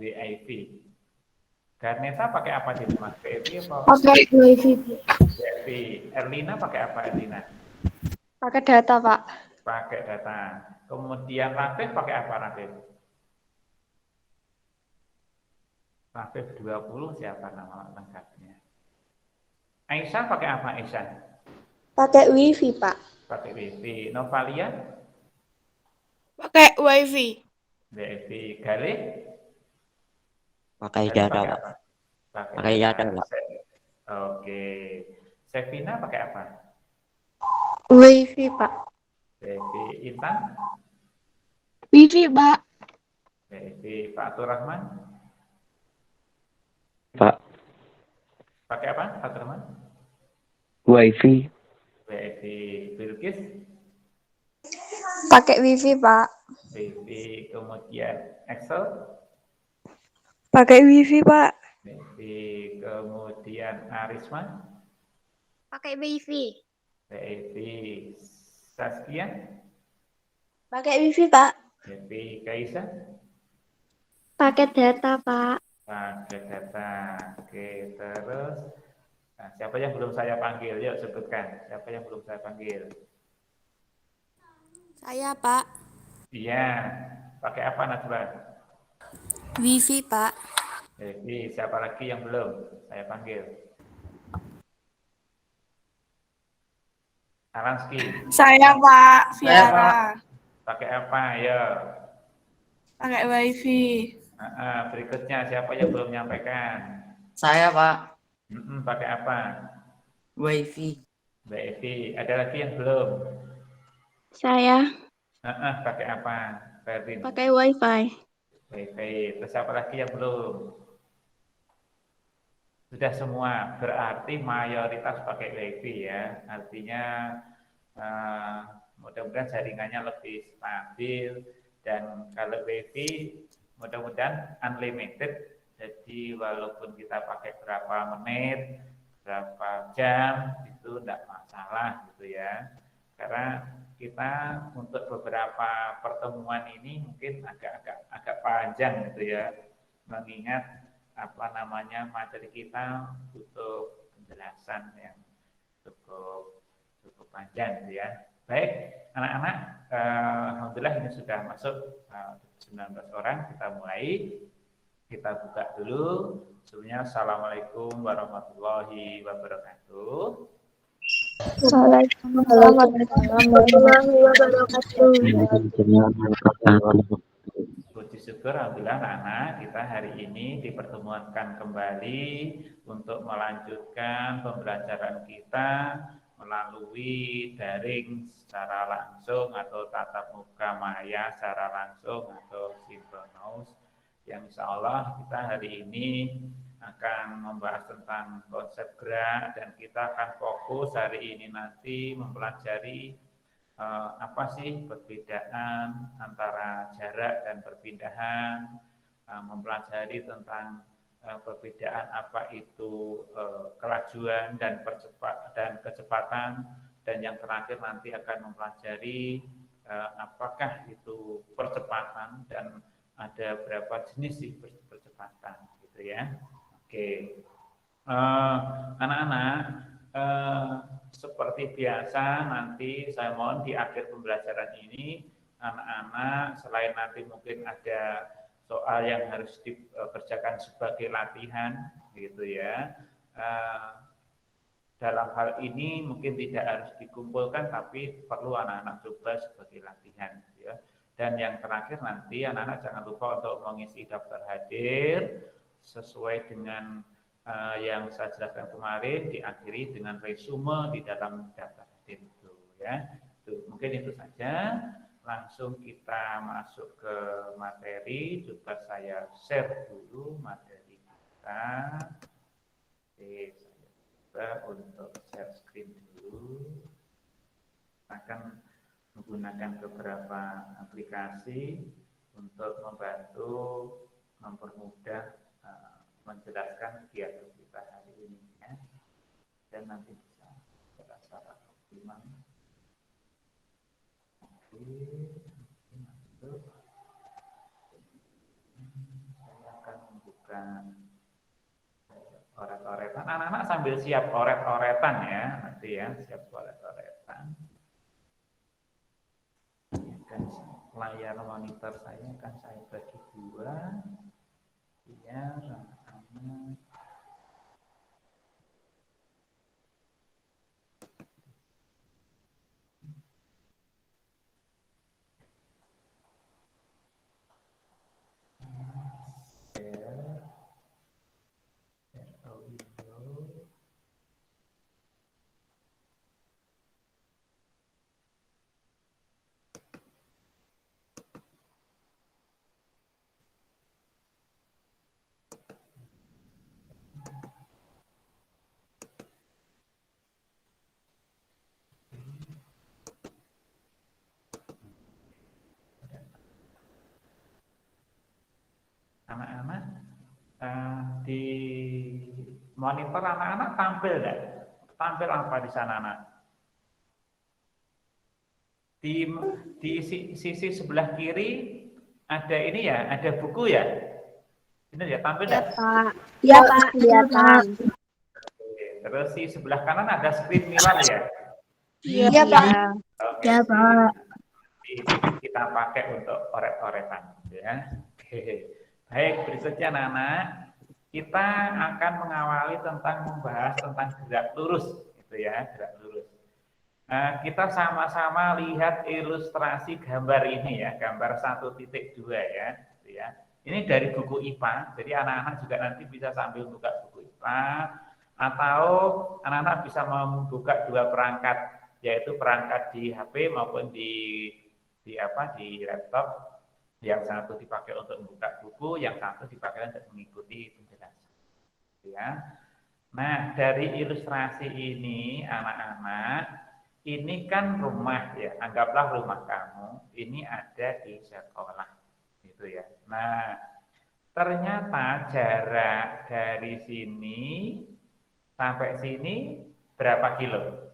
WiFi. Garneta pakai apa di rumah? WiFi apa? Pakai WiFi. WiFi. Erlina pakai apa Erlina? Pakai data, Pak. Pakai data. Kemudian Rafif pakai apa Rafif? Rafif 20 siapa nama lengkapnya? Aisyah pakai apa Aisyah? Pakai WiFi, Pak. Pakai WiFi. Novalia? Pakai WiFi. WiFi. Galih? Pakai Galih data, pakai Pak. apa? Pakai data, Pak. Oke. Sevina pakai apa? WiFi, Pak. WiFi. Intan? WiFi, Pak. WiFi. Pak Atur Rahman? Pak. Pakai apa Pak Atur Rahman? WiFi. WiFi. Bilkis? Pakai WiFi, Pak. WiFi. Kemudian Excel? Pakai WiFi, Pak. WiFi. Kemudian Arisman? Pakai WiFi. WiFi. Saskia? Pakai WiFi, Pak. WiFi. Kaisa? Pakai data, Pak. Pakai data. Oke, terus nah, siapa yang belum saya panggil? Yuk sebutkan. Siapa yang belum saya panggil? Saya, Pak. Iya. Pakai apa Najwa? WiFi, Pak. Jadi siapa lagi yang belum saya panggil? Aranski. Saya, Pak. Saya, Viara. Pakai apa? Ya. Pakai WiFi. Berikutnya siapa yang belum menyampaikan? Saya, Pak. Pakai apa? WiFi. WiFi. Ada lagi yang belum? Saya Pakai apa? Ferdin. pakai WiFi. WiFi. Terus siapa lagi yang belum? Sudah semua. Berarti mayoritas pakai WiFi ya. Artinya mudah-mudahan jaringannya lebih stabil. Dan kalau WiFi mudah-mudahan unlimited. Jadi walaupun kita pakai berapa menit, berapa jam, itu tidak masalah gitu ya. Karena kita untuk beberapa pertemuan ini mungkin agak panjang gitu ya. Mengingat materi kita butuh penjelasan yang cukup panjang gitu ya. Baik, anak-anak, alhamdulillah ini sudah masuk 19 orang. Kita mulai. Kita buka dulu. Sebelumnya assalamualaikum warahmatullahi wabarakatuh. Waalaikumsalam warahmatullahi wabarakatuh. Puji syukur alhamdulillah anak-anak, kita hari ini dipertemukan kembali untuk melanjutkan pembelajaran kita melalui daring secara langsung atau tatap muka maya secara langsung atau sinkronus, yang insya Allah kita hari ini akan membahas tentang konsep gerak dan kita akan fokus hari ini nanti mempelajari apa sih perbedaan antara jarak dan perpindahan, mempelajari tentang perbedaan apa itu kelajuan dan kecepatan, dan yang terakhir nanti akan mempelajari apakah itu percepatan dan ada berapa jenis sih percepatan gitu ya. Oke, anak-anak, seperti biasa nanti saya mohon di akhir pembelajaran ini anak-anak selain nanti mungkin ada soal yang harus dikerjakan sebagai latihan gitu ya. Dalam hal ini mungkin tidak harus dikumpulkan tapi perlu anak-anak coba sebagai latihan gitu ya. Dan yang terakhir nanti anak-anak jangan lupa untuk mengisi daftar hadir sesuai dengan yang saya jelaskan kemarin, diakhiri dengan resume di dalam daftar hadir itu ya. Mungkin itu saja. Langsung kita masuk ke materi. Coba saya share dulu materi kita. Oke, saya coba untuk share screen dulu. Akan menggunakan beberapa aplikasi untuk membantu mempermudah menjelaskan kegiatan kita hari ini ya. Dan nanti bisa secara optimal. Oke, masuk. kita oret-oretan. Anak-anak sambil siap oret-oretan ya, nanti ya, siap oret-oretan. Dan layar monitor saya akan saya bagi dua, biar anak-anak anak-anak di monitor anak-anak tampil nggak? Tampil apa di sana anak? Di sisi sebelah kiri ada ini ya, ada buku ya. Ini ya tampil nggak? Pak. Ya, Pak. Kelihatan. Terus di sebelah kanan ada screen mirror ya. Iya, Pak. Oke, Ya, Pak. ini kita pakai untuk oret-oretan ya. Oke. Baik, berikutnya anak-anak, kita akan mengawali tentang membahas tentang gerak lurus, gitu ya, gerak lurus. Kita sama-sama lihat ilustrasi gambar ini ya, gambar 1.2 ya, gitu ya. Ini dari buku IPA, jadi anak-anak juga nanti bisa sambil buka buku IPA, atau anak-anak bisa membuka dua perangkat, yaitu perangkat di HP maupun di laptop. Yang satu dipakai untuk membuka buku, yang satu dipakai untuk mengikuti penjelasan. Ya. Nah, dari ilustrasi ini, anak-anak, ini kan rumah ya, anggaplah rumah kamu, ini ada di sekolah, gitu ya. Nah, ternyata jarak dari sini sampai sini berapa kilo?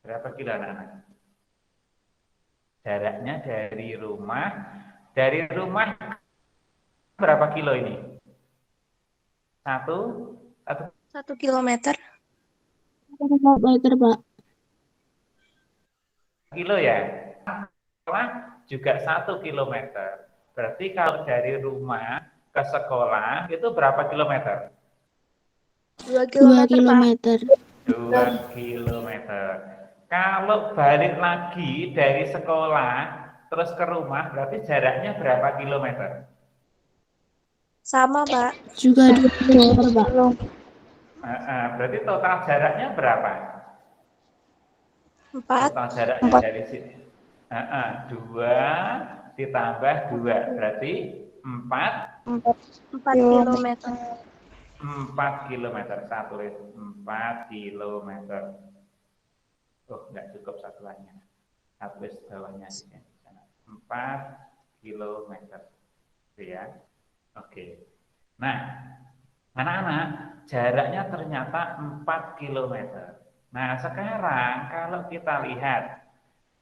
Berapa kilo anak-anak? Jaraknya dari rumah berapa kilo ini? 1 kilometer. 1 meter, Pak. Kilo ya? Juga 1 kilometer. Berarti kalau dari rumah ke sekolah itu berapa kilometer? 2 kilometer, Pak. 2 kilometer. Kalau balik lagi dari sekolah terus ke rumah berarti jaraknya berapa kilometer? Sama, Pak. Juga 2 kilometer, Pak. Berarti total jaraknya berapa? 4. Total jaraknya dari sini. 2 ditambah 2 berarti 4 kilometer. 4 kilometer. Saya tulis 4 kilometer. Oh, enggak cukup satuannya. Habis bawahnya di sana. 4 kilometer. Gitu ya. Oke. Nah, anak-anak, jaraknya ternyata 4 kilometer. Nah, sekarang kalau kita lihat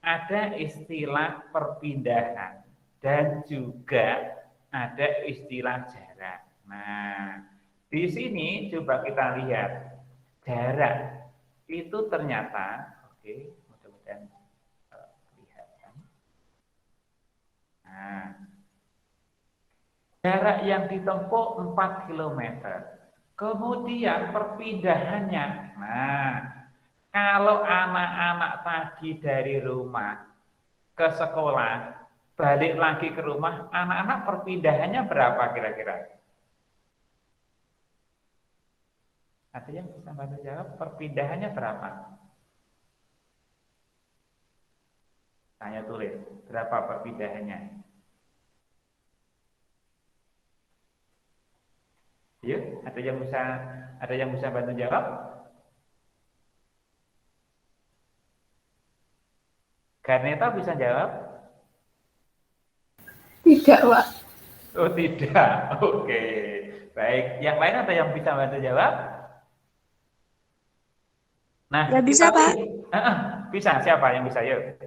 ada istilah perpindahan dan juga ada istilah jarak. Nah, di sini coba kita lihat jarak itu ternyata mudah-mudahan kelihatan. Nah, jarak yang ditempuh 4 km. Kemudian perpindahannya. Nah, kalau anak-anak tadi dari rumah ke sekolah, balik lagi ke rumah, anak-anak perpindahannya berapa kira-kira? Ada yang bisa bantu jawab, perpindahannya berapa? Saya tulis, berapa perpindahannya? Yuk, ada yang bisa bantu jawab? Garneta bisa jawab? Tidak, Pak. Oh, tidak. Oke. Baik, yang lain ada yang bisa bantu jawab? Nah, Ya bisa, Pak. Bisa, siapa yang bisa? Yuk.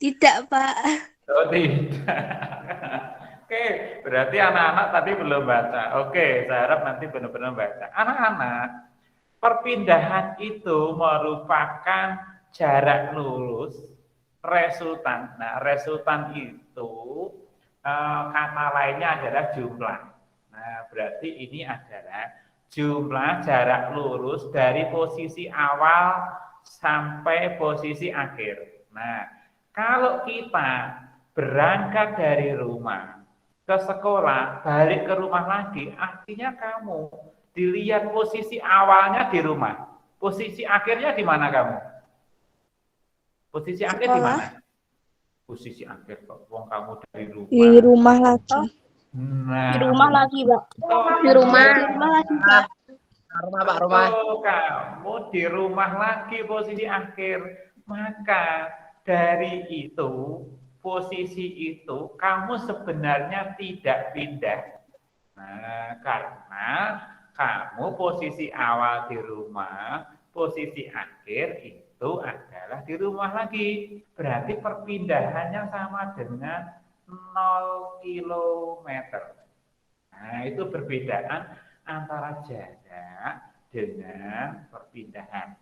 Tidak, Pak. Oh, tidak. Oke, berarti anak-anak tadi belum baca. Oke, saya harap nanti benar-benar baca. Anak-anak, perpindahan itu merupakan jarak lurus resultan. Nah, resultan itu kata lainnya adalah jumlah. Nah, berarti ini adalah jumlah jarak lurus dari posisi awal sampai posisi akhir. Nah, kalau kita berangkat dari rumah ke sekolah, balik ke rumah lagi, artinya kamu dilihat posisi awalnya di rumah. Posisi akhirnya di mana kamu? Posisi akhir di mana? Posisi akhir kok. Wong kamu dari rumah. Di rumah lagi. Nah, Di rumah lagi, Pak. Di rumah. Di rumah lagi, Pak. Rumah, Pak, rumah. Kamu di rumah lagi posisi akhir. Maka dari itu, posisi itu kamu sebenarnya tidak pindah. Nah, karena kamu posisi awal di rumah, posisi akhir itu adalah di rumah lagi. Berarti perpindahannya sama dengan 0 kilometer. Nah, itu perbedaan antara jarak dengan perpindahan.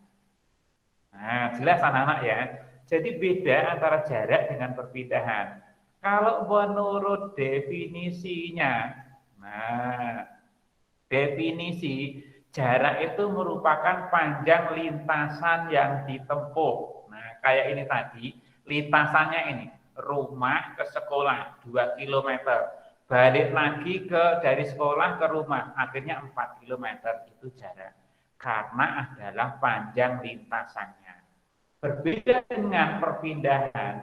Nah, jelas anak-anak ya. Jadi beda antara jarak dengan perpindahan. Kalau menurut definisinya, nah, definisi jarak itu merupakan panjang lintasan yang ditempuh. Nah, kayak ini tadi, lintasannya ini, rumah ke sekolah 2 km. Balik lagi dari sekolah ke rumah, akhirnya 4 km itu jarak. Karena adalah panjang lintasannya. Berbeda dengan perpindahan.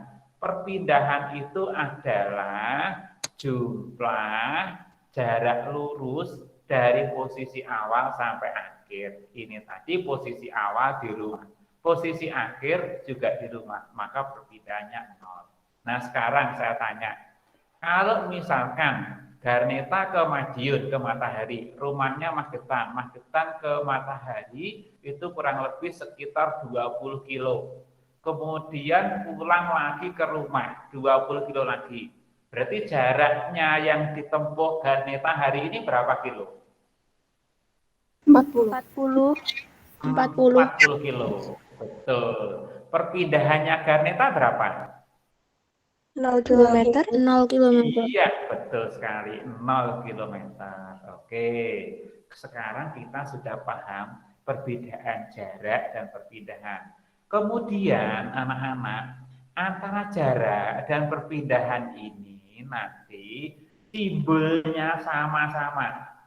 Perpindahan itu adalah jumlah jarak lurus dari posisi awal sampai akhir. Ini tadi posisi awal di rumah. Posisi akhir juga di rumah. Maka perpindahannya 0. Nah, sekarang saya tanya. Kalau misalkan Garneta ke Madiun, ke Matahari, rumahnya Magetan. Magetan ke Matahari itu kurang lebih sekitar 20 kilo. Kemudian pulang lagi ke rumah, 20 kilo lagi. Berarti jaraknya yang ditempuh Garneta hari ini berapa kilo? 40 kilo. Betul. Perpindahannya Garneta berapa? 0 kilometer. 0 kilometer. Iya, betul sekali. 0 kilometer. Oke. Sekarang kita sudah paham perbedaan jarak dan perpindahan. Kemudian anak-anak, antara jarak dan perpindahan ini nanti simbolnya sama-sama.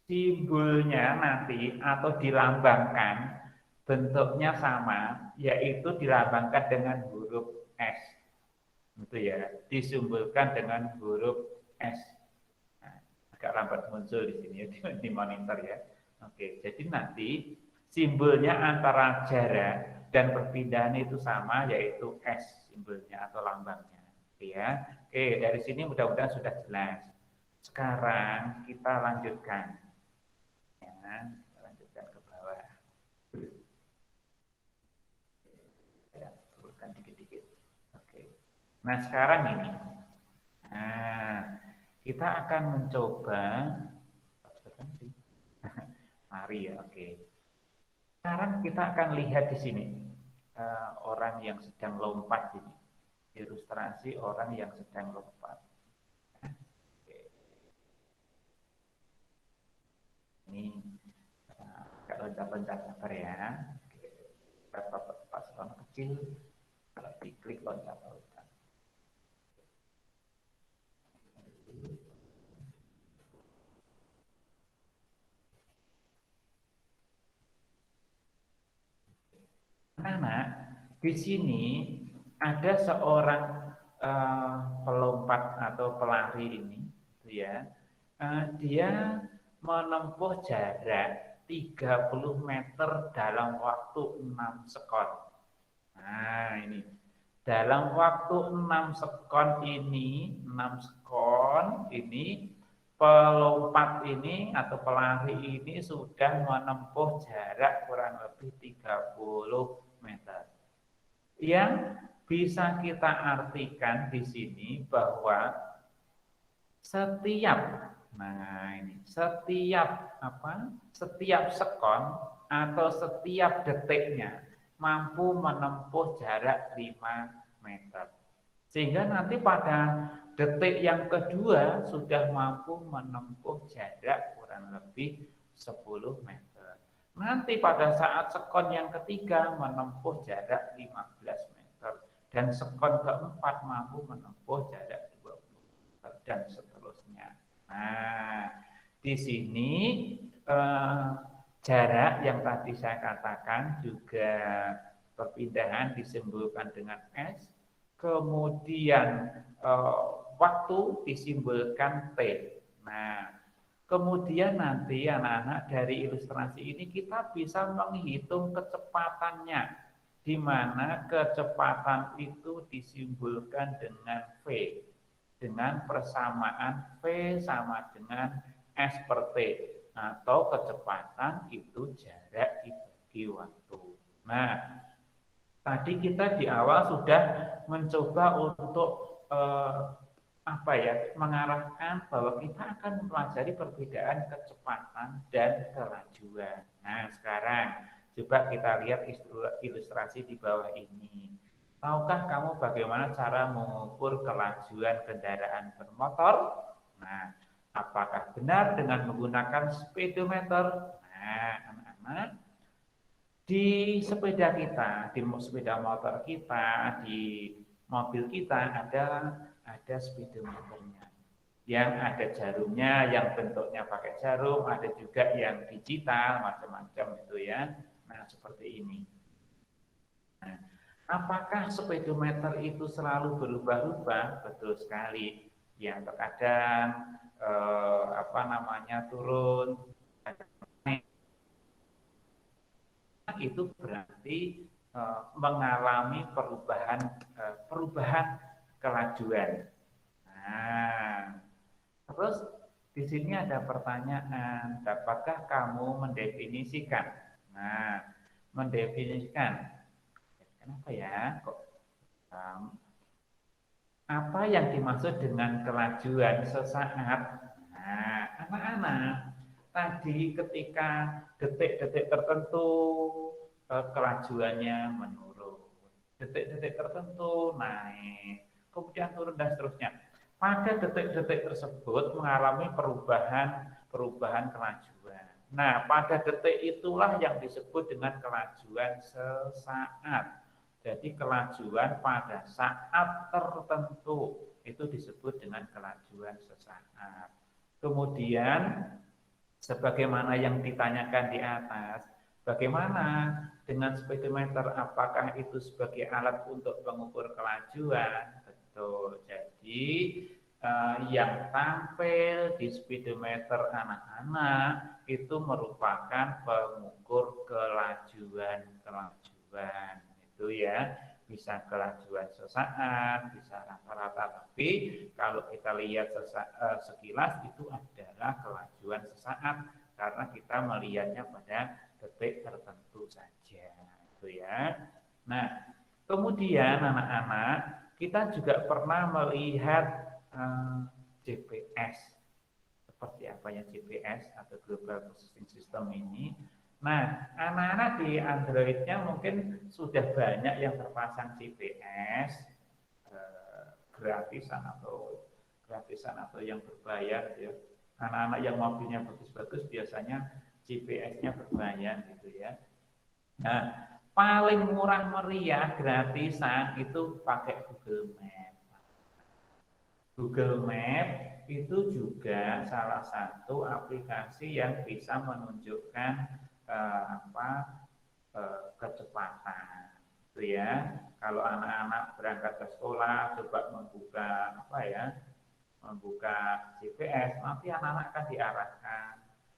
Simbolnya nanti atau dilambangkan bentuknya sama, yaitu dilambangkan dengan huruf S. Itu ya, disimbolkan dengan huruf S. Nah, agak lambat muncul di sini di monitor ya. Oke, jadi nanti simbolnya antara jarak dan perpindahan itu sama, yaitu S simbolnya atau lambangnya. Oke ya. Oke, dari sini mudah-mudahan sudah jelas. Sekarang kita lanjutkan. Ya, kita lanjutkan ke bawah. Ya, turunkan dikit-dikit. Nah, sekarang ini, kita akan mencoba, mari ya, oke. Sekarang kita akan lihat di sini, orang yang sedang lompat ini, ilustrasi orang yang sedang lompat. Ini agak loncat-loncat sabar ya. Berapa pasukan kecil, kalau diklik loncat-loncat. Anak, di sini ada seorang pelompat atau pelari ini, ya, dia menempuh jarak 30 meter dalam waktu 6 sekon. Nah, ini dalam waktu 6 sekon ini, 6 sekon ini pelompat ini atau pelari ini sudah menempuh jarak kurang lebih 30 meter. Yang bisa kita artikan di sini bahwa Setiap, nah ini, setiap apa? Setiap sekon atau setiap detiknya mampu menempuh jarak 5 meter. Sehingga nanti pada detik yang kedua sudah mampu menempuh jarak kurang lebih 10 meter. Nanti pada saat sekon yang ketiga menempuh jarak 15 meter. Dan sekon keempat mampu menempuh jarak 20 meter dan seterusnya. Nah, di sini jarak yang tadi saya katakan juga perpindahan disimbolkan dengan S, kemudian waktu disimbolkan T. Nah, kemudian nanti anak-anak dari ilustrasi ini kita bisa menghitung kecepatannya, di mana kecepatan itu disimbolkan dengan V, dengan persamaan V sama dengan S per T, atau kecepatan itu jarak dibagi waktu. Nah, tadi kita di awal sudah mencoba untuk mengarahkan bahwa kita akan mempelajari perbedaan kecepatan dan kelajuan. Nah, sekarang coba kita lihat ilustrasi di bawah ini. Tahukah kamu bagaimana cara mengukur kelajuan kendaraan bermotor? Nah, apakah benar dengan menggunakan speedometer? Nah, anak-anak, di sepeda kita, di sepeda motor kita, di mobil kita ada speedometernya. Yang ada jarumnya, yang bentuknya pakai jarum, ada juga yang digital, macam-macam itu ya. Nah, seperti ini. Nah, apakah speedometer itu selalu berubah-ubah? Betul sekali. Ya, terkadang turun, itu berarti mengalami perubahan kelajuan. Nah, terus di sini ada pertanyaan, dapatkah kamu mendefinisikan? Nah, mendefinisikan, kenapa ya? Kok apa yang dimaksud dengan kelajuan sesaat? Nah, anak-anak, tadi ketika detik-detik tertentu kelajuannya menurun, detik-detik tertentu naik, kemudian turun dan seterusnya. Pada detik-detik tersebut mengalami perubahan kelajuan. Nah, pada detik itulah yang disebut dengan kelajuan sesaat. Jadi kelajuan pada saat tertentu itu disebut dengan kelajuan sesaat. Kemudian sebagaimana yang ditanyakan di atas, bagaimana dengan speedometer? Apakah itu sebagai alat untuk mengukur kelajuan? Betul. Jadi yang tampil di speedometer anak-anak itu merupakan pengukur kelajuan itu ya. Bisa kelajuan sesaat, bisa rata-rata, tapi kalau kita lihat sekilas itu adalah kelajuan sesaat karena kita melihatnya pada detik tertentu saja, itu ya. Nah, kemudian anak-anak, kita juga pernah melihat GPS. Seperti apa ya GPS atau Global Positioning System ini? Nah, anak-anak di Android-nya mungkin sudah banyak yang terpasang GPS gratisan atau yang berbayar ya. Anak-anak yang mobilnya bagus-bagus biasanya GPS-nya berbayar gitu ya. Nah, paling murah meriah gratisan itu pakai Google Map. Google Map itu juga salah satu aplikasi yang bisa menunjukkan kecepatan itu ya. Kalau anak-anak berangkat ke sekolah coba membuka GPS, nanti anak-anak akan diarahkan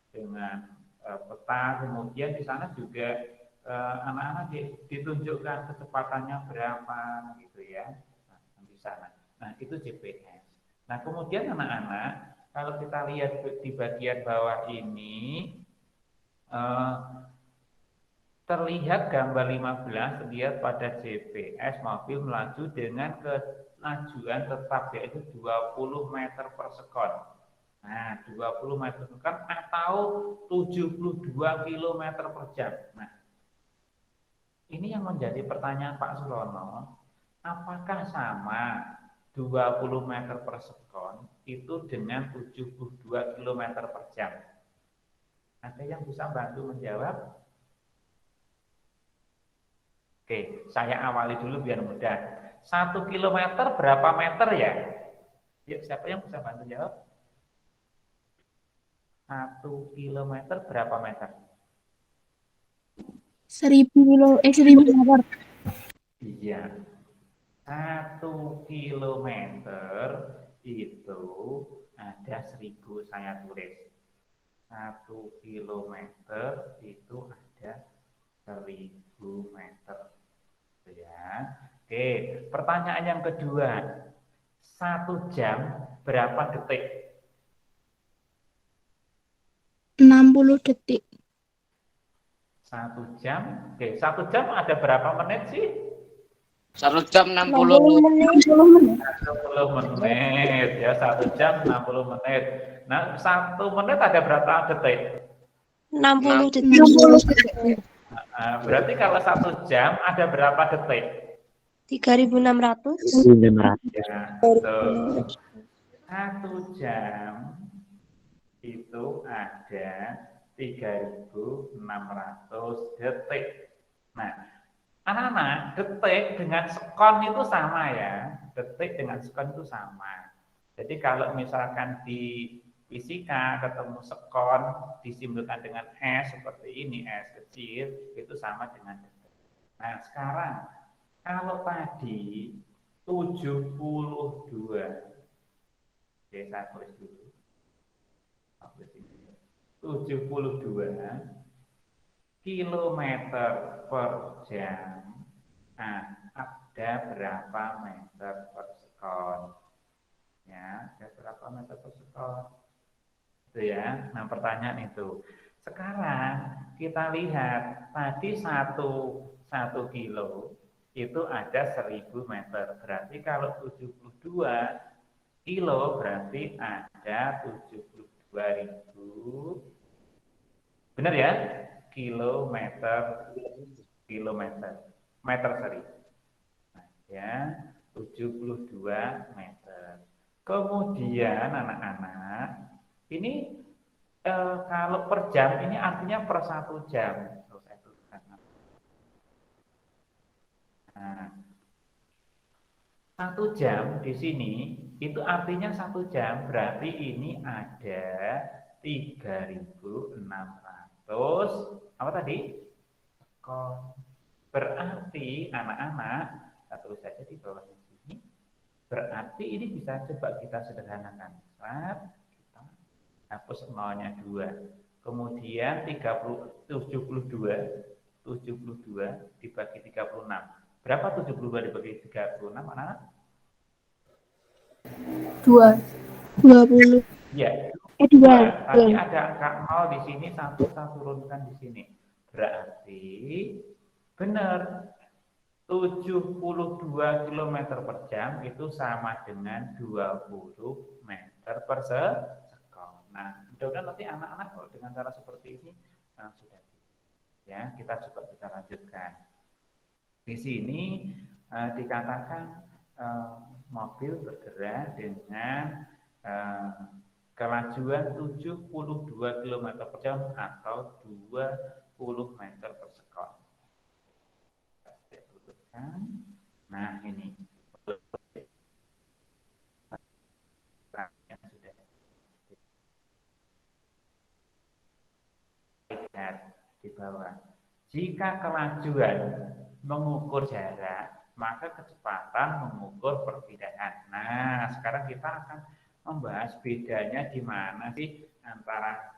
dengan peta, kemudian di sana juga anak-anak ditunjukkan kecepatannya berapa gitu ya. Nah, di sana. Nah, itu GPS. Nah, kemudian anak-anak kalau kita lihat di bagian bawah ini terlihat gambar 15, lihat pada GPS mobil melaju dengan lajuan tetap yaitu 20 meter per sekon. Nah, 20 meter per sekon atau 72 km per jam. Nah, ini yang menjadi pertanyaan Pak Surono, apakah sama 20 meter per sekon itu dengan 72 km per jam? Ada yang bisa bantu menjawab? Oke, saya awali dulu biar mudah. 1 kilometer berapa meter ya? Yuk, siapa yang bisa bantu jawab? 1 kilometer berapa meter? 1000 meter. Iya. 1 kilometer itu ada 1000, saya tulis. 1 kilometer itu ada 1000 meter. Ya. Oke, pertanyaan yang kedua. 1 jam berapa detik? 60 detik. 1 jam. Oke, 1 jam ada berapa menit sih? 1 jam 60 menit. 60 menit ya, 1 jam 60 menit. Nah, 1 menit ada berapa detik? 60 detik. 60 detik. Nah, berarti kalau 1 jam ada berapa detik? 3600. Ya, betul. 1 jam itu ada 3600 detik. Nah, anak-anak, detik dengan sekon itu sama ya. Detik dengan sekon itu sama. Jadi kalau misalkan di fisika ketemu sekon disimbolkan dengan S seperti ini, S kecil, itu sama dengan detik. Nah, sekarang kalau tadi 72, oke, saya tulis dulu. 72 kilometer per jam. Nah, ada berapa meter per sekon? Ya, ada berapa meter per sekon? Itu ya. Nah, pertanyaan itu. Sekarang kita lihat tadi satu kilo itu ada 1000 meter. Berarti kalau 72 kilo berarti ada 72.000. Benar ya? Kilometer meter sorry. Nah, ya, 72 meter. Kemudian anak-anak, ini kalau per jam ini artinya per 1 jam. Nah, 1 jam di sini itu artinya 1 jam berarti ini ada 3600 apa tadi? Sekon. Berarti anak-anak, kita tulis saja di bawah sini. Berarti ini bisa coba kita sederhanakan. Kita hapus nolnya 2. Kemudian 72 dibagi 36. Berapa 72 dibagi 36, anak-anak? 20. Ya. 2. Tapi ada angka 0 di sini, 1 saya turunkan di sini. Berarti benar 72 km per jam itu sama dengan 20 meter per sekon. Nah, mudah-mudahan nanti anak-anak kalau dengan cara seperti ini sudah. Ya, kita coba kita lanjutkan. Di sini dikatakan mobil bergerak dengan kelajuan 72 km per jam atau 20 meter per sekon. Nah, ini sudah di bawah. Jika kelajuan mengukur jarak, maka kecepatan mengukur perbedaan. Nah, sekarang kita akan membahas bedanya di mana sih antara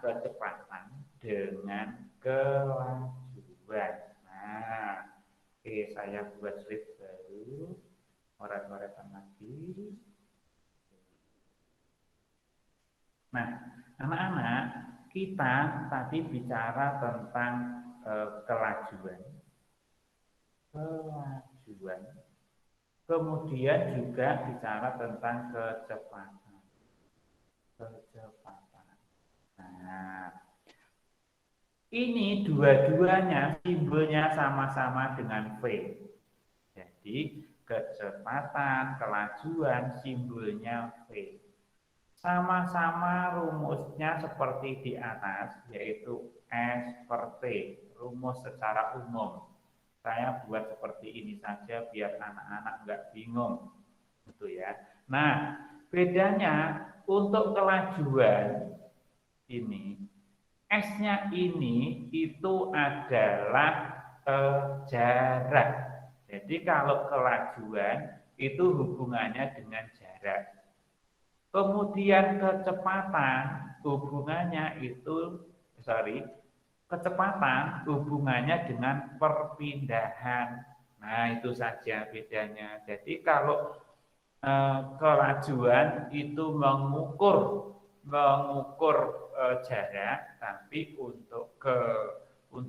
kecepatan dengan kelajuan. Nah, oke, saya buat slide baru, coret-coretan lagi. Nah, anak-anak, kita tadi bicara tentang kelajuan. Kemudian juga bicara tentang kecepatan. Kecepatan. Nah, ini dua-duanya simbolnya sama-sama dengan V. Jadi kecepatan, kelajuan simbolnya V. Sama-sama rumusnya seperti di atas, yaitu S per T, rumus secara umum. Saya buat seperti ini saja biar anak-anak nggak bingung, gitu ya. Nah, bedanya untuk kelajuan ini, S-nya ini itu adalah jarak. Jadi kalau kelajuan itu hubungannya dengan jarak. Kemudian kecepatan hubungannya itu, kecepatan hubungannya dengan perpindahan. Nah, itu saja bedanya. Jadi kalau kelajuan itu mengukur jarak, tapi untuk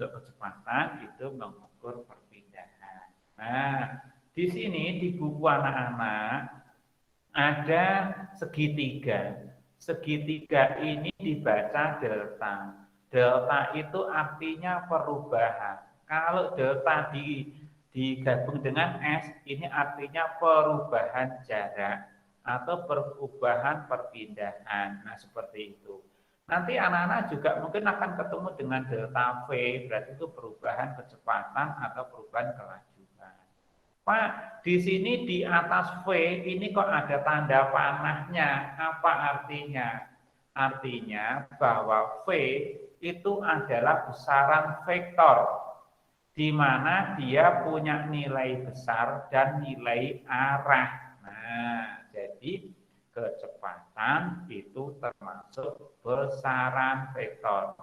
kecepatan itu mengukur perpindahan. Nah, di sini di buku anak-anak ada segitiga. Segitiga ini dibaca delta. Delta itu artinya perubahan. Kalau delta digabung dengan S, ini artinya perubahan jarak atau perubahan perpindahan. Nah, seperti itu. Nanti anak-anak juga mungkin akan ketemu dengan delta V, berarti itu perubahan kecepatan atau perubahan kelajuan. Pak, di sini di atas V ini kok ada tanda panahnya. Apa artinya? Artinya bahwa V itu adalah besaran vektor, di mana dia punya nilai besar dan nilai arah. Nah, jadi kecepatan itu termasuk besaran vektor.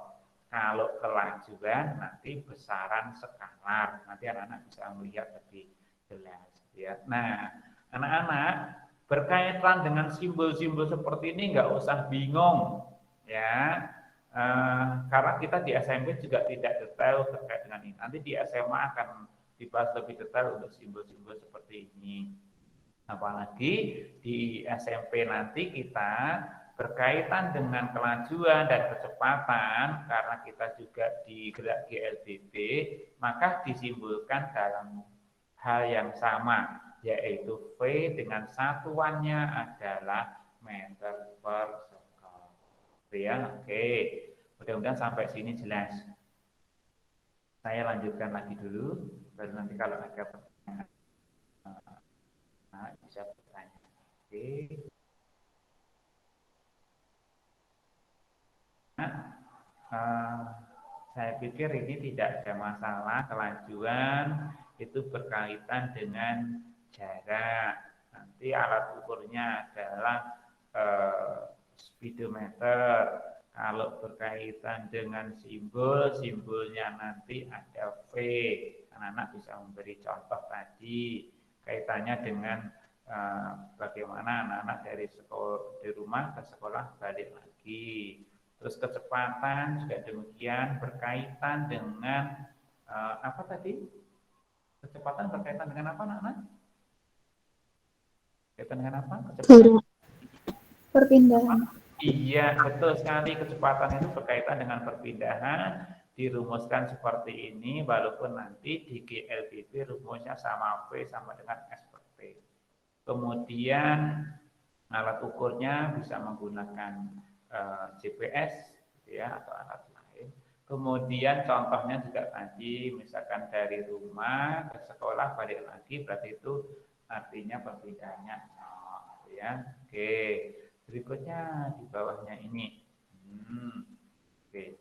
Kalau kelajuan nanti besaran skalar. Nanti anak-anak bisa melihat lebih jelas ya. Nah, anak-anak berkaitan dengan simbol-simbol seperti ini nggak usah bingung ya, karena kita di SMP juga tidak detail terkait dengan ini. Nanti di SMA akan dibahas lebih detail untuk simbol-simbol seperti ini. Apalagi di SMP nanti kita berkaitan dengan kelajuan dan kecepatan, karena kita juga di gerak GLBB, maka disimbolkan dalam hal yang sama, yaitu V dengan satuannya adalah meter per second. Ya, oke. Mudah-mudahan sampai sini jelas. Saya lanjutkan lagi dulu, baru nanti kalau ada pertanyaan bisa bertanya. Oke. Nah, saya pikir ini tidak ada masalah. Kelajuan itu berkaitan dengan jarak. Nanti alat ukurnya adalah speedometer. Kalau berkaitan dengan simbol, simbolnya nanti ada V. Anak-anak bisa memberi contoh tadi. Kaitannya dengan bagaimana anak-anak dari rumah ke sekolah balik lagi. Terus kecepatan juga demikian, berkaitan dengan apa tadi? Kecepatan berkaitan dengan apa, anak-anak? Berkaitan dengan apa? Kecepatan. Perpindahan. Iya, betul sekali. Kecepatan itu berkaitan dengan perpindahan. Dirumuskan seperti ini, walaupun nanti di GLBB rumusnya sama V sama dengan S per T. Kemudian alat ukurnya bisa menggunakan GPS ya, atau alat lain. Kemudian contohnya juga tadi, misalkan dari rumah ke sekolah balik lagi, berarti itu artinya perpindahannya ya. Oke, berikutnya di bawahnya ini. Oke.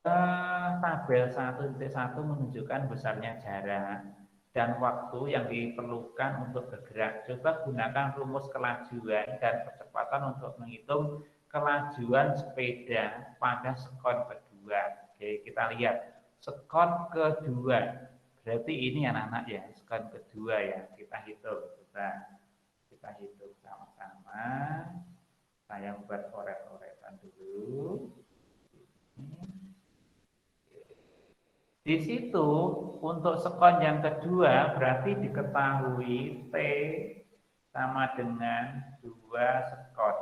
Tabel 1.1 menunjukkan besarnya jarak dan waktu yang diperlukan untuk bergerak. Coba gunakan rumus kelajuan dan kecepatan untuk menghitung kelajuan sepeda pada sekon kedua. Oke, kita lihat sekon kedua. Berarti ini anak-anak ya, sekon kedua ya. Kita hitung, kita hitung sama-sama. Saya buat coret-coretan dulu. Di situ untuk sekon yang kedua berarti diketahui T sama dengan 2 sekon.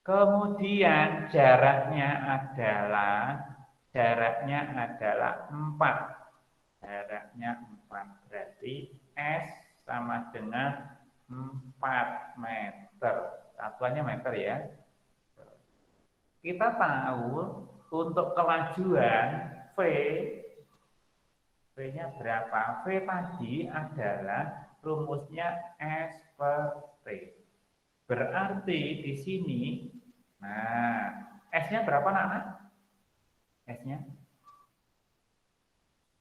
Kemudian jaraknya adalah 4. Jaraknya 4. Berarti S sama dengan 4 meter. Satuannya meter ya. Kita tahu untuk kelajuan V-nya berapa? V tadi adalah rumusnya S per T. Berarti di sini, nah, S-nya berapa anak-anak? S-nya?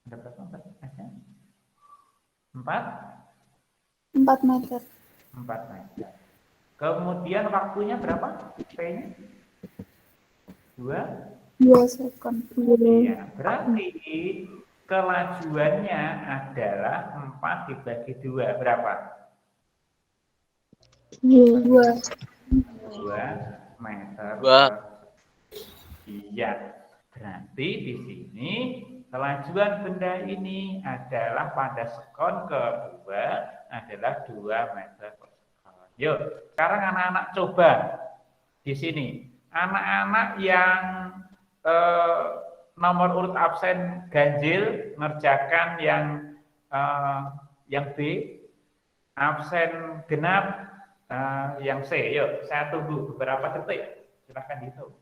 Ada berapa S-nya? 4? 4 meter. 4 meter. Kemudian waktunya berapa? T-nya? 2 sekon. Iya, berarti kelajuannya adalah 4 dibagi 2. Berapa? 2. 2 meter. Dua. Iya. Berarti di sini kelajuan benda ini adalah pada sekon kedua adalah 2 meter per sekon. Yuk, sekarang anak-anak coba di sini. Anak-anak yang nomor urut absen ganjil ngerjakan yang B, absen genap yang C. Yuk, saya tunggu beberapa detik. Silahkan hitung.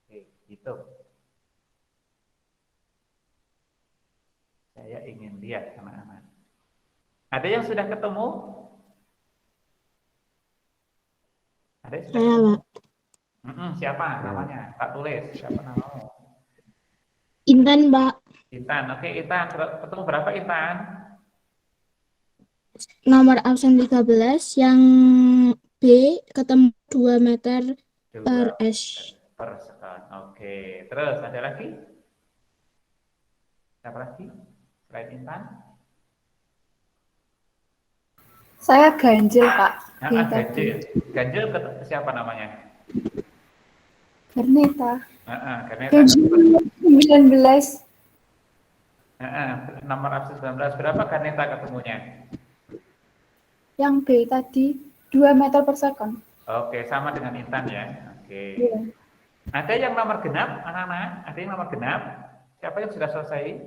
Oke, hitung. Saya ingin lihat anak-anak. Ada yang sudah ketemu? Ada yang sudah ketemu? Siapa namanya? Tak tulis. Siapa namamu? Intan, Mbak. Intan. Oke, Intan. Ketemu berapa Intan? Nomor absen 13, yang B ketemu 2 meter per 2 S. per sekon. Oke. Terus ada lagi? Siapa lagi? Selain Intan? Saya ganjil, Pak. Yang tadi. Ganjil siapa namanya? Gernita. Karena 19. nomor absen 19 berapa Kaneta ketemunya? Yang B tadi 2 meter per sekon. Oke, sama dengan Intan ya. Oke. Iya. Ada yang nomor genap, anak-anak? Ada yang nomor genap? Siapa yang sudah selesai?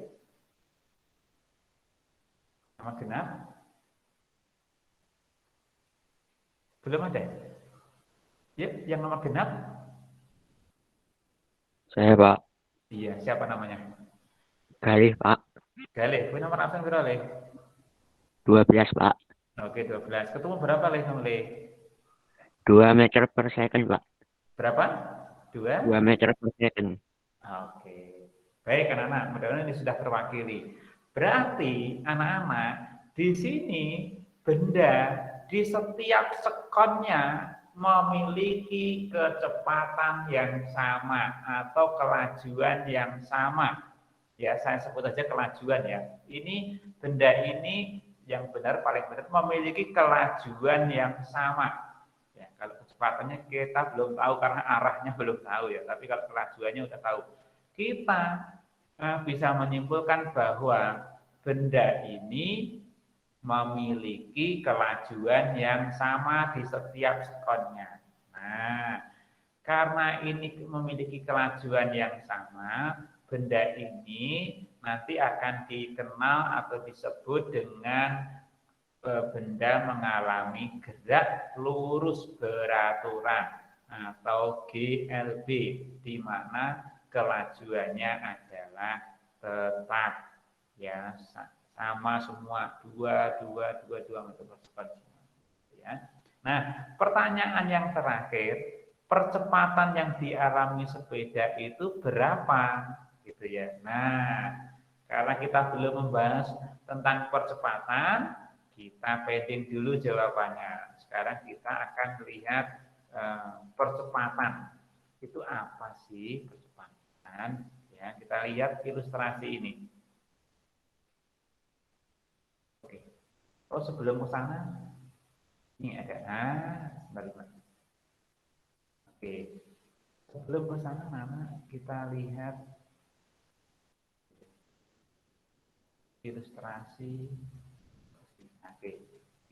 Nomor genap? Belum ada? Ya, yang nomor genap? Saya, Pak. Iya, siapa namanya? Galih, Pak. Galih, punya nomor absen berapa, Le? 12, Pak. Oke, 12. Ketemu berapa, Le, sama Le? 2 meter per second, Pak. Berapa? 2? 2 meter per second. Oke. Baik, anak-anak. Mudah-mudahan ini sudah terwakili. Berarti, anak-anak, di sini benda di setiap sekonnya memiliki kecepatan yang sama atau kelajuan yang sama. Ya, saya sebut saja kelajuan ya. Ini benda ini yang benar paling benar memiliki kelajuan yang sama. Ya, kalau kecepatannya kita belum tahu karena arahnya belum tahu ya. Tapi kalau kelajuannya udah tahu, kita bisa menyimpulkan bahwa benda ini memiliki kelajuan yang sama di setiap sekonnya. Nah, karena ini memiliki kelajuan yang sama, benda ini nanti akan dikenal atau disebut dengan benda mengalami gerak lurus beraturan atau GLB, di mana kelajuannya adalah tetap ya, sama semua 2 meter per sekon ya. Nah, pertanyaan yang terakhir, percepatan yang dialami sepeda itu berapa gitu ya. Nah, karena kita belum membahas tentang percepatan, kita pending dulu jawabannya. Sekarang kita akan melihat percepatan. Itu apa sih percepatan? Ya, kita lihat ilustrasi ini. Oh, sebelum ke sana, ini ada sebentar. Oke, sebelum ke sana, Nana, kita lihat ilustrasi. Oke,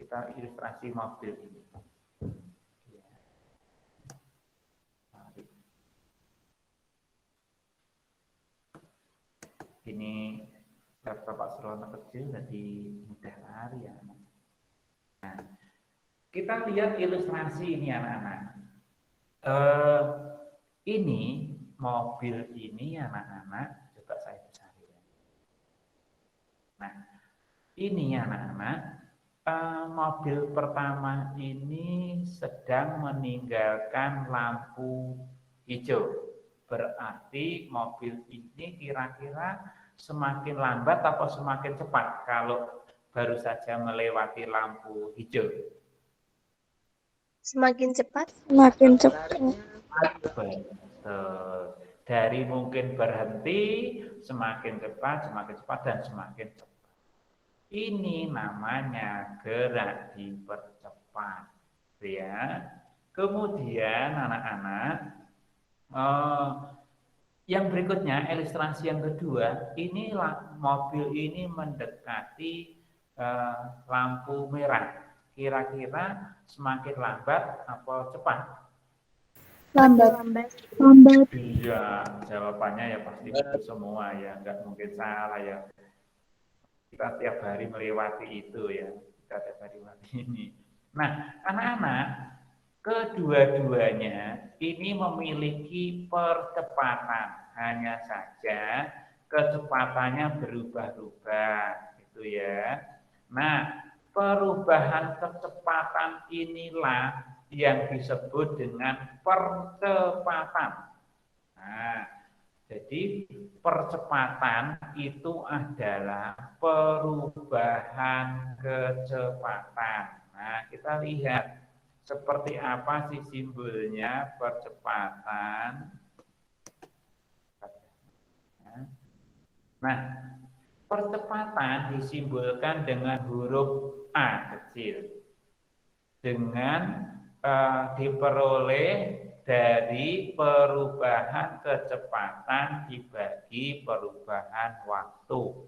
kita ilustrasi mobil ini. Ini laptop Pak Surono kecil jadi mudah lari ya. Nah, kita lihat ilustrasi ini anak-anak. Ini mobil ini anak-anak, coba saya cari. Nah, ini anak-anak, mobil pertama ini sedang meninggalkan lampu hijau. Berarti mobil ini kira-kira semakin lambat atau semakin cepat kalau baru saja melewati lampu hijau? Semakin cepat. Semakin cepat. Betul. Dari mungkin berhenti, semakin cepat, dan semakin cepat. Ini namanya gerak dipercepat. Ya. Kemudian anak-anak, yang berikutnya, ilustrasi yang kedua, ini mobil ini mendekati lampu merah. Kira-kira semakin lambat atau cepat? Lambat. Lambat. Iya, jawabannya ya pasti betul semua ya, nggak mungkin salah ya. Kita tiap hari melewati itu ya, kita tiap hari melewati ini. Nah, anak-anak, kedua-duanya ini memiliki percepatan, hanya saja kecepatannya berubah-ubah, gitu ya. Nah, perubahan kecepatan inilah yang disebut dengan percepatan. Nah, jadi percepatan itu adalah perubahan kecepatan. Nah, kita lihat seperti apa sih simbolnya percepatan. Nah, percepatan disimbolkan dengan huruf A kecil. Dengan diperoleh dari perubahan kecepatan dibagi perubahan waktu,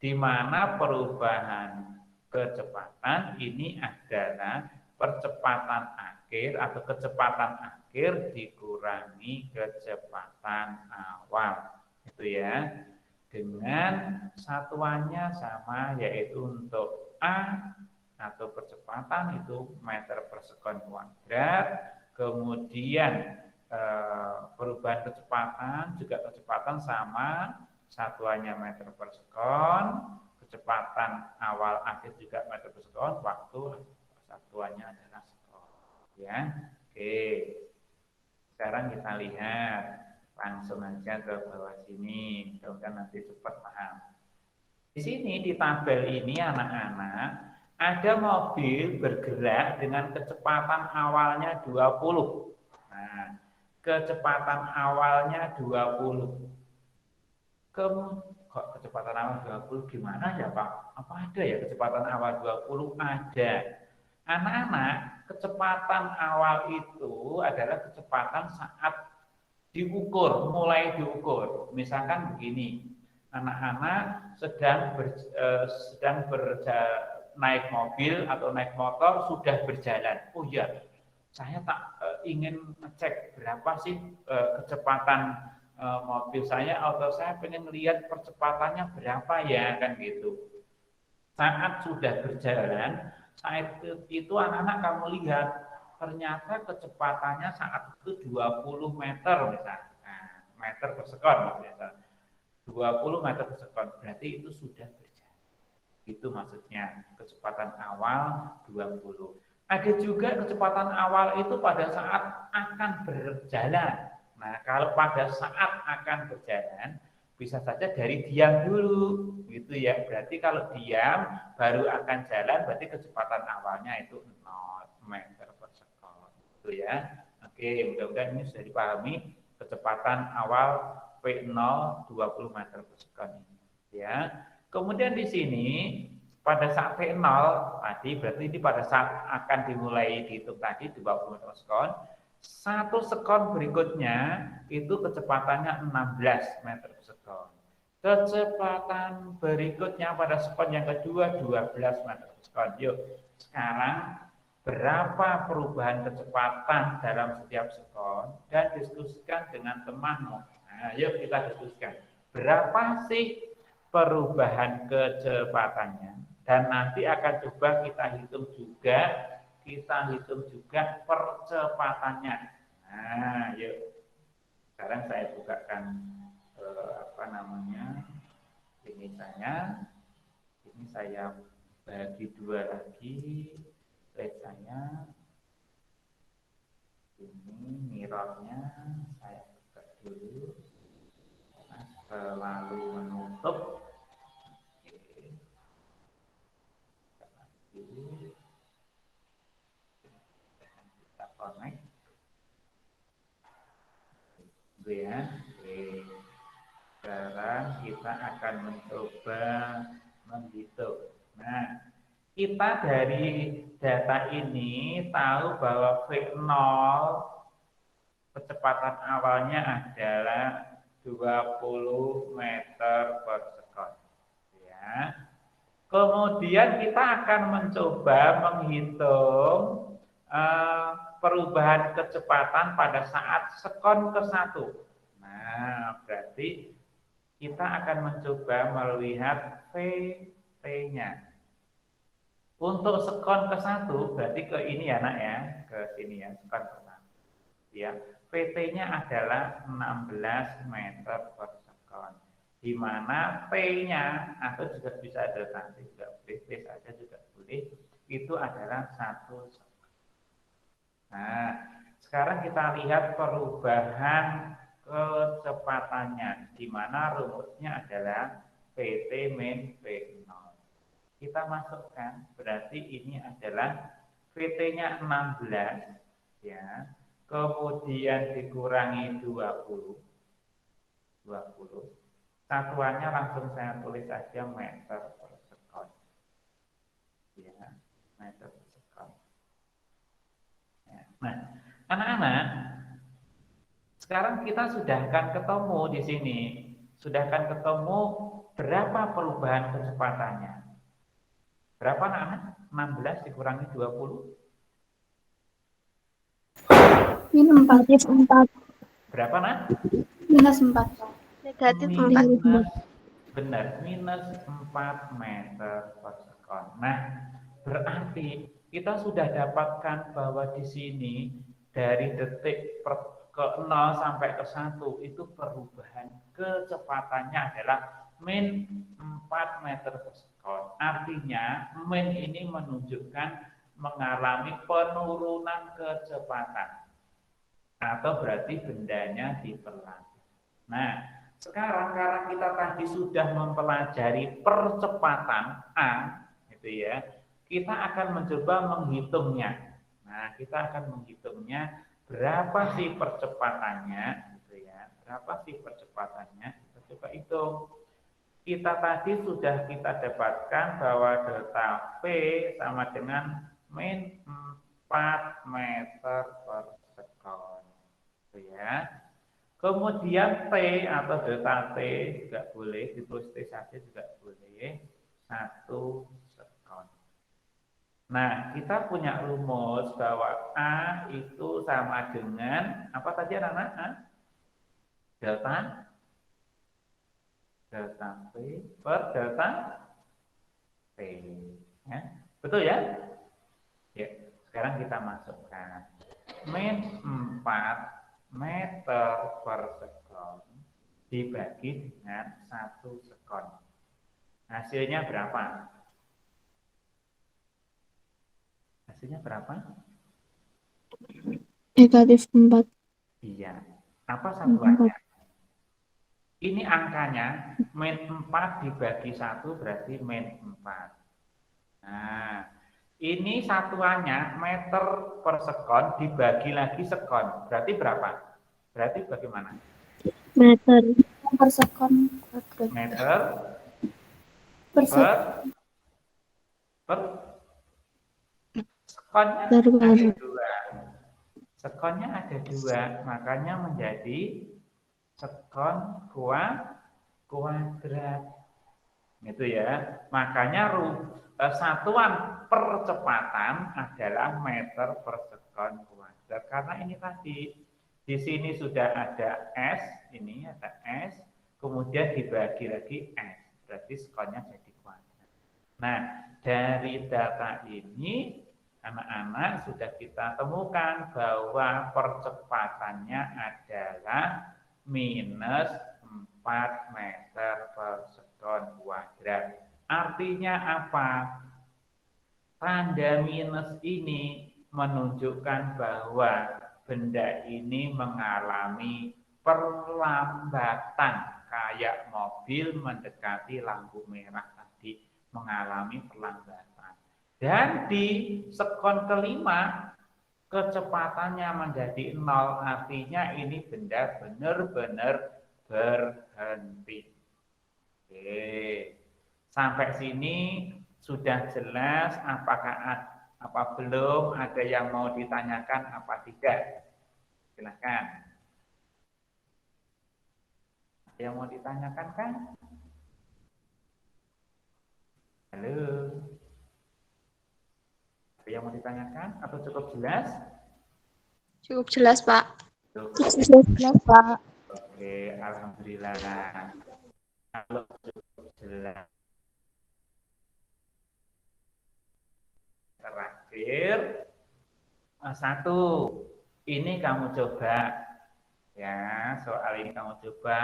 di mana perubahan kecepatan ini adalah percepatan akhir atau kecepatan akhir dikurangi kecepatan awal, itu ya. Dengan satuannya sama, yaitu untuk A atau percepatan itu meter per sekon kuadrat. Kemudian perubahan kecepatan juga kecepatan sama, satuannya meter per sekon, kecepatan awal akhir juga meter per sekon, waktu satuannya adalah sekon. Ya, oke. Sekarang kita lihat langsung aja ke bawah sini, mudah-mudahan nanti cepat paham. Di sini di tabel ini anak-anak, ada mobil bergerak dengan kecepatan awalnya 20. Nah, kecepatan awalnya 20. Kok kecepatan awal 20 gimana ya Pak? Apa ada ya kecepatan awal 20? Ada. Anak-anak, kecepatan awal itu adalah kecepatan saat diukur, mulai diukur. Misalkan begini, anak-anak sedang naik mobil atau naik motor sudah berjalan. Oh ya, saya tak ingin ngecek berapa sih kecepatan mobil saya, atau saya pengen lihat percepatannya berapa ya, kan gitu. Saat sudah berjalan, saat itu anak-anak kamu lihat ternyata kecepatannya saat itu 20 meter misalnya. Nah, meter per sekon misalnya. 20 meter per sekon, berarti itu sudah berjalan. Itu maksudnya kecepatan awal 20. Ada juga kecepatan awal itu pada saat akan berjalan. Nah, kalau pada saat akan berjalan bisa saja dari diam dulu, gitu ya. Berarti kalau diam baru akan jalan, berarti kecepatan awalnya itu 0 meter per sekon, gitu ya. Oke, mudah-mudahan ini sudah dipahami kecepatan awal P0 20 meter per sekon ini, ya. Kemudian di sini pada saat T0 tadi, berarti ini pada saat akan dimulai dihitung tadi 20 meter per sekon, 1 sekon berikutnya itu kecepatannya 16 meter per sekon. Kecepatan berikutnya pada sekon yang kedua 12 meter per sekon. Yuk, sekarang berapa perubahan kecepatan dalam setiap sekon dan diskusikan dengan temanmu. Nah, yuk kita diskusikan. Berapa sih perubahan kecepatannya? Dan nanti akan coba kita hitung juga percepatannya. Nah, yuk. Sekarang saya bukakan ini saya bagi dua lagi slide saya. Ini mirrornya saya buka dulu. Selalu menutup. Kita connect. Ya. Oke. Sekarang kita akan mencoba menghitung. Nah, kita dari data ini tahu bahwa V0 kecepatan awalnya adalah 20 meter per sekon. Ya. Kemudian kita akan mencoba menghitung perubahan kecepatan pada saat sekon ke-1. Nah, berarti kita akan mencoba melihat VT-nya. Untuk sekon ke-1 berarti ke ini ya nak ya, ke sini ya, sekon ke-1. Ya, VT-nya adalah 16 meter per sekon. Di mana T-nya atau juga bisa ada nanti juga boleh, T saja juga boleh, itu adalah 1 sekon. Nah, sekarang kita lihat perubahan kecepatannya, di mana rumusnya adalah PT min V0. Kita masukkan, berarti ini adalah VT-nya 16, ya. Kemudian dikurangi 20. Satuannya langsung saya tulis saja meter per sekon. Ya, meter per sekon. Ya. Nah, anak-anak, sekarang kita sudah akan ketemu di sini. Sudah akan ketemu berapa perubahan kecepatannya. Berapa anak-anak? 16 dikurangi 20. Minus 4. Berapa nak? Minus 4. Negatif Minus 4. Benar, minus 4 meter per sekon. Nah, berarti kita sudah dapatkan bahwa di sini dari detik ke 0 sampai ke 1 itu perubahan kecepatannya adalah min 4 meter per sekon. Artinya min ini menunjukkan mengalami penurunan kecepatan atau berarti bendanya diperlambat. Nah, sekarang karena kita tadi sudah mempelajari percepatan A, gitu ya, kita akan mencoba menghitungnya. Nah, kita akan menghitungnya berapa sih percepatannya, gitu ya? Berapa sih percepatannya? Kita coba hitung. Kita tadi sudah kita dapatkan bahwa delta V sama dengan min 4 meter per sekon, gitu ya. Kemudian T atau delta T juga boleh, ditulis T saja juga boleh, 1 sekon. Nah, kita punya rumus bahwa A itu sama dengan, apa tadi anak-anak? Delta T per delta T. Ya, betul ya? Ya, sekarang kita masukkan. Min 4 meter per sekon dibagi dengan 1 sekon. Hasilnya berapa? Hasilnya berapa? Negatif 4. Iya. Apa satuannya? Ini angkanya min 4 dibagi 1 berarti min 4. Nah, ini satuannya meter per sekon dibagi lagi sekon. Berarti berapa? Berarti bagaimana? Meter. Per sekon kuadrat. Meter Per sekonnya ada 2. Sekonnya ada 2, makanya menjadi sekon kuadrat. kuadrat. Gitu ya. Makanya satuan percepatan adalah meter per sekon kuadrat. Karena ini tadi di sini sudah ada S, ini ada S, kemudian dibagi lagi S, berarti sekonnya jadi kuadrat. Nah, dari data ini anak-anak sudah kita temukan bahwa percepatannya adalah minus 4 meter per sekon kuadrat. Artinya apa? Tanda minus ini menunjukkan bahwa benda ini mengalami perlambatan kayak mobil mendekati lampu merah tadi mengalami perlambatan. Dan di sekon kelima kecepatannya menjadi 0, artinya ini benda benar-benar berhenti. Oke. Sampai sini sudah jelas apa belum, ada yang mau ditanyakan apa tidak? Silakan. Ada yang mau ditanyakan kan? Halo. Ada yang mau ditanyakan atau cukup jelas? Cukup jelas, Pak. Cukup jelas, Pak. Oke, alhamdulillah. Kalau cukup jelas. Terakhir, satu, ini kamu coba ya, soal ini kamu coba.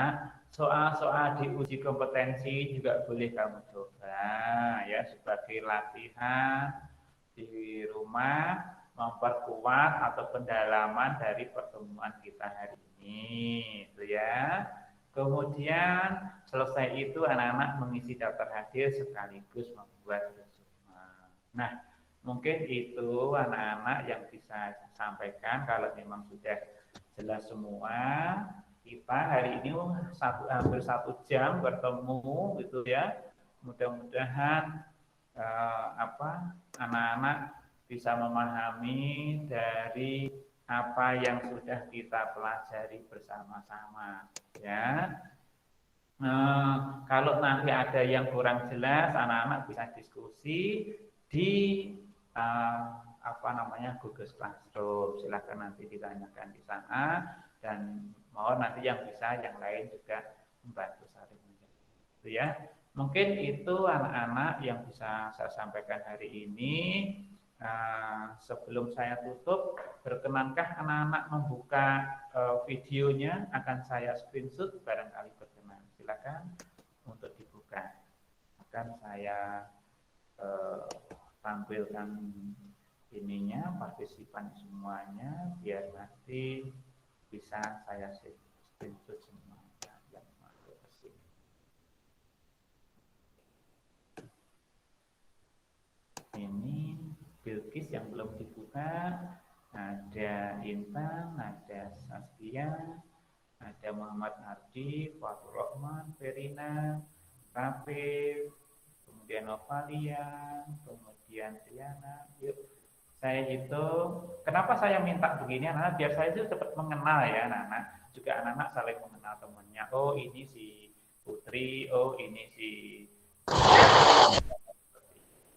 Soal-soal di uji kompetensi juga boleh kamu coba ya, sebagai latihan di rumah memperkuat atau pendalaman dari pertemuan kita hari ini, itu ya. Kemudian selesai itu anak-anak mengisi daftar hadir sekaligus membuat resume. Nah, mungkin itu anak-anak yang bisa saya sampaikan. Kalau memang sudah jelas semua, kita hari ini hampir 1 jam bertemu gitu ya. Mudah-mudahan anak-anak bisa memahami dari apa yang sudah kita pelajari bersama-sama ya. Kalau nanti ada yang kurang jelas, anak-anak bisa diskusi di Google Classroom. Silakan nanti ditanyakan di sana, dan mohon nanti yang bisa yang lain juga membantu saling menjawab. Itu ya. Mungkin itu anak-anak yang bisa saya sampaikan hari ini. Sebelum saya tutup, berkenankah anak-anak membuka videonya? Akan saya screenshot, barangkali berkenan. Silakan untuk dibuka. Akan saya tampilkan ininya, partisipan semuanya, biar nanti bisa saya screenshot semua yang masuk ke sini. Ini Bilkis yang belum dibuka, ada Intan, ada Saskia, ada Muhammad Ardi, Fatur Rahman, Verina, Rafi, kemudian Novalia, kemudian Triana. Yuk, saya hitung. Kenapa saya minta begini, anak-anak? Biar saya itu cepat mengenal ya, anak-anak. Juga anak-anak saling mengenal temannya. Oh, ini si Putri. Oh, ini si.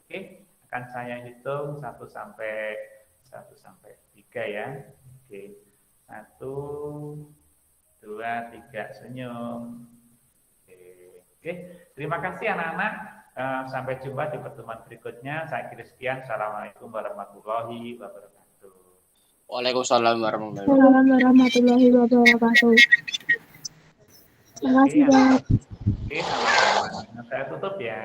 Oke. Akan saya hitung 1 sampai 3 ya. Oke. 1, 2, 3, senyum. Oke. Terima kasih anak-anak. Sampai jumpa di pertemuan berikutnya. Saya kira sekian. Assalamualaikum warahmatullahi wabarakatuh. Waalaikumsalam warahmatullahi wabarakatuh. Terima kasih, Pak. Oke, sama-sama. Saya tutup ya.